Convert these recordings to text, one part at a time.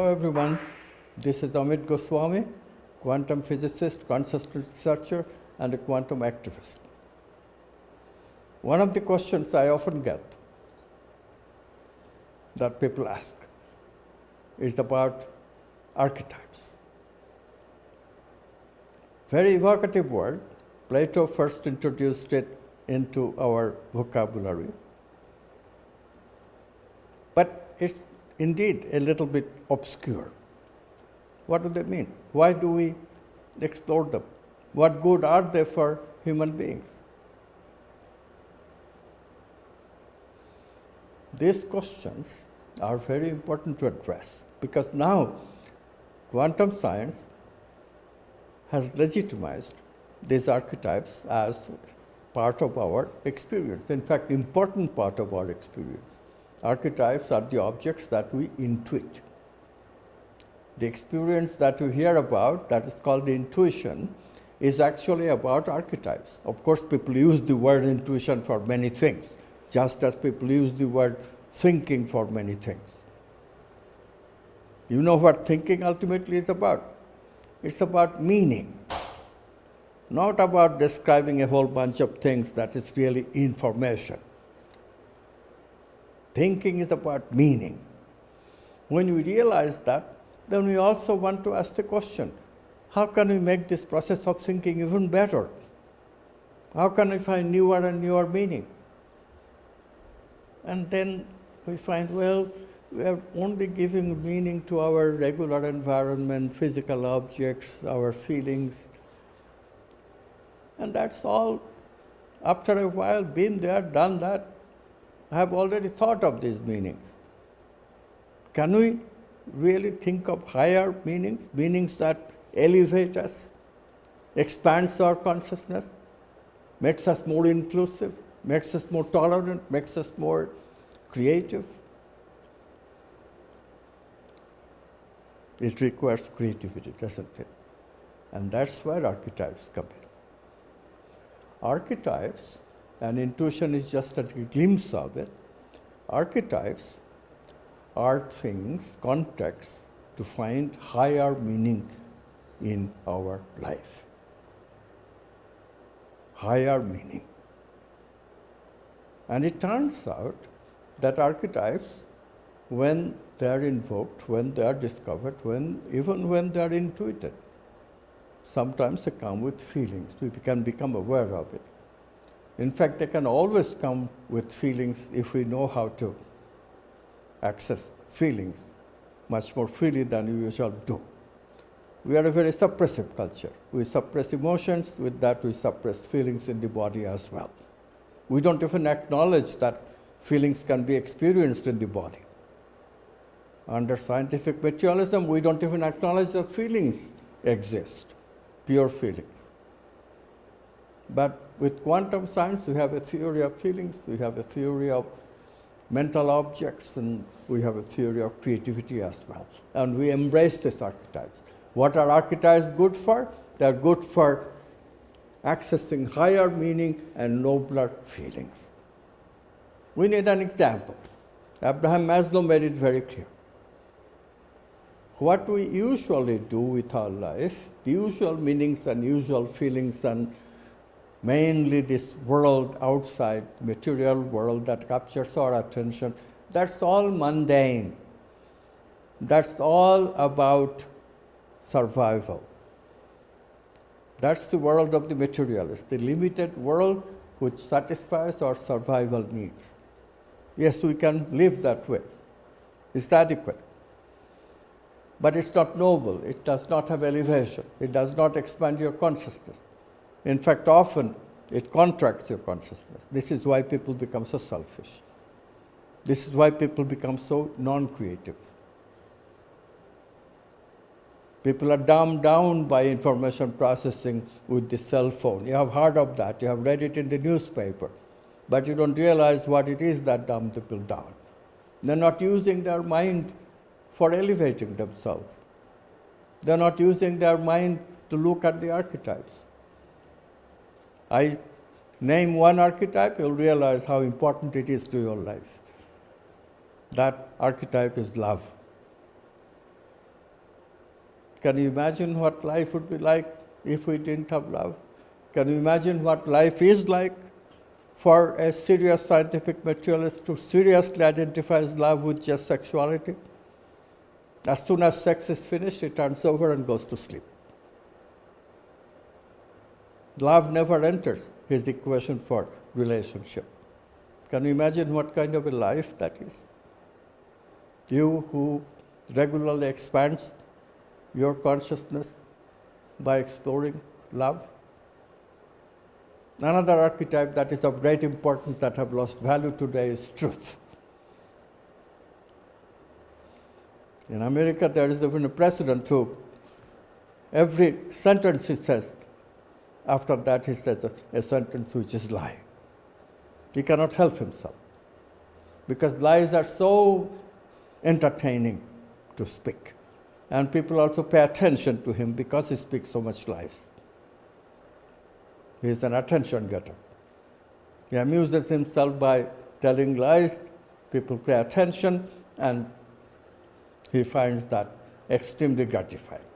Hello everyone, this is Amit Goswami, quantum physicist, consciousness researcher, and a quantum activist. One of the questions I often get that people ask is about archetypes. Very evocative word. Plato first introduced it into our vocabulary. But it's indeed a little bit obscure. What do they mean? Why do we explore them? What good are they for human beings? These questions are very important to address because now quantum science has legitimized these archetypes as part of our experience, in fact, important part of our experience. Archetypes are the objects that we intuit. The experience that we hear about, that is called intuition, is actually about archetypes. Of course, people use the word intuition for many things, just as people use the word thinking for many things. You know what thinking ultimately is about? It's about meaning, not about describing a whole bunch of things that is really information. Thinking is about meaning. When we realize that, then we also want to ask the question, how can we make this process of thinking even better? How can we find newer and newer meaning? And then we find, well, we are only giving meaning to our regular environment, physical objects, our feelings. And that's all. After a while, been there, done that, I have already thought of these meanings. Can we really think of higher meanings, meanings that elevate us, expands our consciousness, makes us more inclusive, makes us more tolerant, makes us more creative? It requires creativity, doesn't it? And that's where archetypes come in. Archetypes, and intuition is just a glimpse of it, archetypes are things, contexts, to find higher meaning in our life. Higher meaning. And it turns out that archetypes, when they are invoked, when they are discovered, even when they are intuited, sometimes they come with feelings. We can become aware of it. In fact, they can always come with feelings if we know how to access feelings much more freely than we usually do. We are a very suppressive culture. We suppress emotions, with that we suppress feelings in the body as well. We don't even acknowledge that feelings can be experienced in the body. Under scientific materialism, we don't even acknowledge that feelings exist, pure feelings. But with quantum science, we have a theory of feelings, we have a theory of mental objects, and we have a theory of creativity as well. And we embrace these archetypes. What are archetypes good for? They're good for accessing higher meaning and nobler feelings. We need an example. Abraham Maslow made it very clear. What we usually do with our life, the usual meanings and usual feelings, and mainly this world outside, material world that captures our attention, that's all mundane. That's all about survival. That's the world of the materialist, the limited world which satisfies our survival needs. Yes, we can live that way. It's adequate. But it's not noble. It does not have elevation. It does not expand your consciousness. In fact, often it contracts your consciousness. This is why people become so selfish. This is why people become so non-creative. People are dumbed down by information processing with the cell phone. You have heard of that. You have read it in the newspaper. But you don't realize what it is that dumbs people down. They're not using their mind for elevating themselves. They're not using their mind to look at the archetypes. I name one archetype, you'll realize how important it is to your life. That archetype is love. Can you imagine what life would be like if we didn't have love? Can you imagine what life is like for a serious scientific materialist to seriously identify love with just sexuality? As soon as sex is finished, he turns over and goes to sleep. Love never enters his equation for relationship. Can you imagine what kind of a life that is? You who regularly expands your consciousness by exploring love. Another archetype that is of great importance that have lost value today is truth. In America, there is even a president who, every sentence he says, after that he says a sentence which is lie. He cannot help himself, because lies are so entertaining to speak. And people also pay attention to him because he speaks so much lies. He is an attention getter. He amuses himself by telling lies. People pay attention, and he finds that extremely gratifying.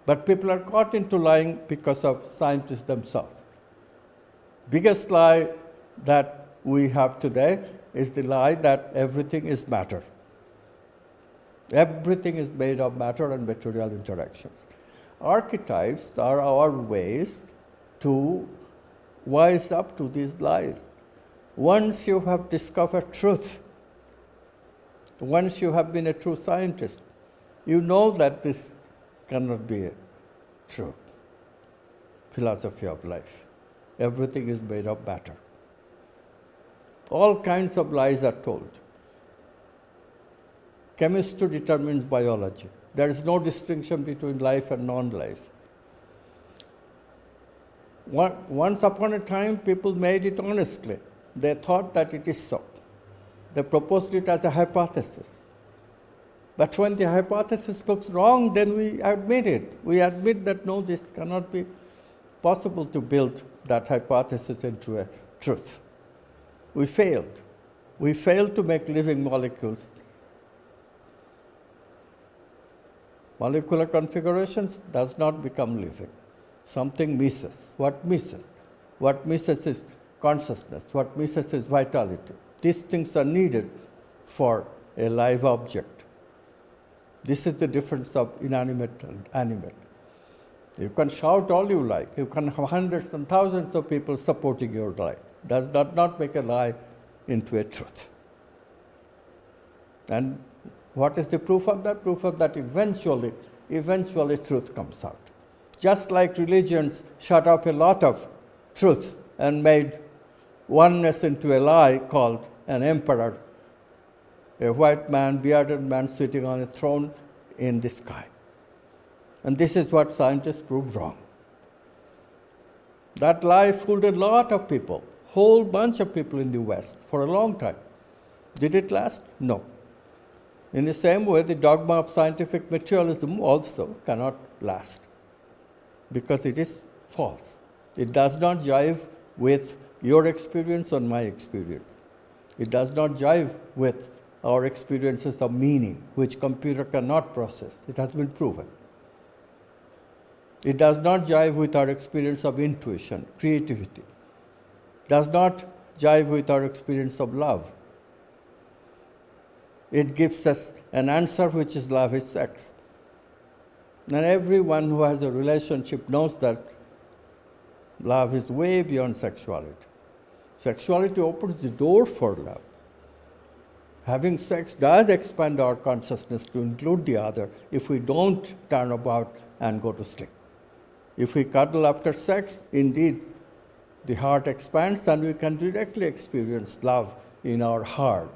But people are caught into lying because of scientists themselves. Biggest lie that we have today is the lie that everything is matter. Everything is made of matter and material interactions. Archetypes are our ways to wise up to these lies. Once you have discovered truth, once you have been a true scientist, you know that this cannot be a true philosophy of life. Everything is made of matter. All kinds of lies are told. Chemistry determines biology. There is no distinction between life and non-life. Once upon a time, people made it honestly. They thought that it is so. They proposed it as a hypothesis. But when the hypothesis proves wrong, then we admit it. We admit that no, this cannot be possible to build that hypothesis into a truth. We failed. We failed to make living molecules. Molecular configurations does not become living. Something misses. What misses? What misses is consciousness. What misses is vitality. These things are needed for a live object. This is the difference of inanimate and animate. You can shout all you like. You can have hundreds and thousands of people supporting your lie. Does not make a lie into a truth. And what is the proof of that? Proof of that eventually truth comes out. Just like religions shut up a lot of truth and made oneness into a lie called an emperor, a white man, bearded man sitting on a throne in the sky. And this is what scientists proved wrong. That lie fooled a lot of people, whole bunch of people in the West for a long time. Did it last? No. In the same way, the dogma of scientific materialism also cannot last, because it is false. It does not jive with your experience or my experience. It does not jive with our experiences of meaning, which computer cannot process. It has been proven. It does not jive with our experience of intuition, creativity. It does not jive with our experience of love. It gives us an answer which is love is sex. And everyone who has a relationship knows that love is way beyond sexuality. Sexuality opens the door for love. Having sex does expand our consciousness to include the other if we don't turn about and go to sleep. If we cuddle after sex, indeed, the heart expands and we can directly experience love in our heart.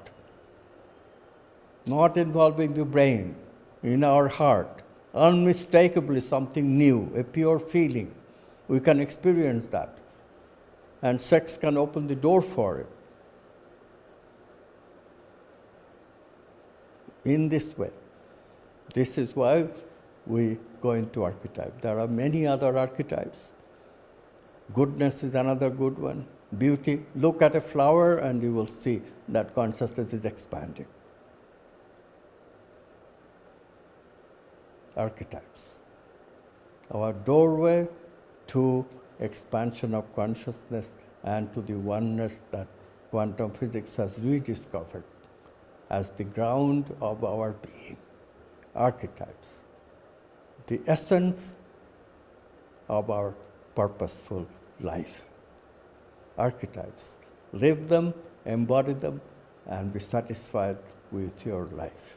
Not involving the brain, in our heart. Unmistakably something new, a pure feeling. We can experience that. And sex can open the door for it. In this way. This is why we go into archetype. There are many other archetypes. Goodness is another good one. Beauty. Look at a flower and you will see that consciousness is expanding. archetypes. Our doorway to expansion of consciousness and to the oneness that quantum physics has rediscovered as the ground of our being. Archetypes, the essence of our purposeful life. Archetypes. Live them, embody them, and be satisfied with your life.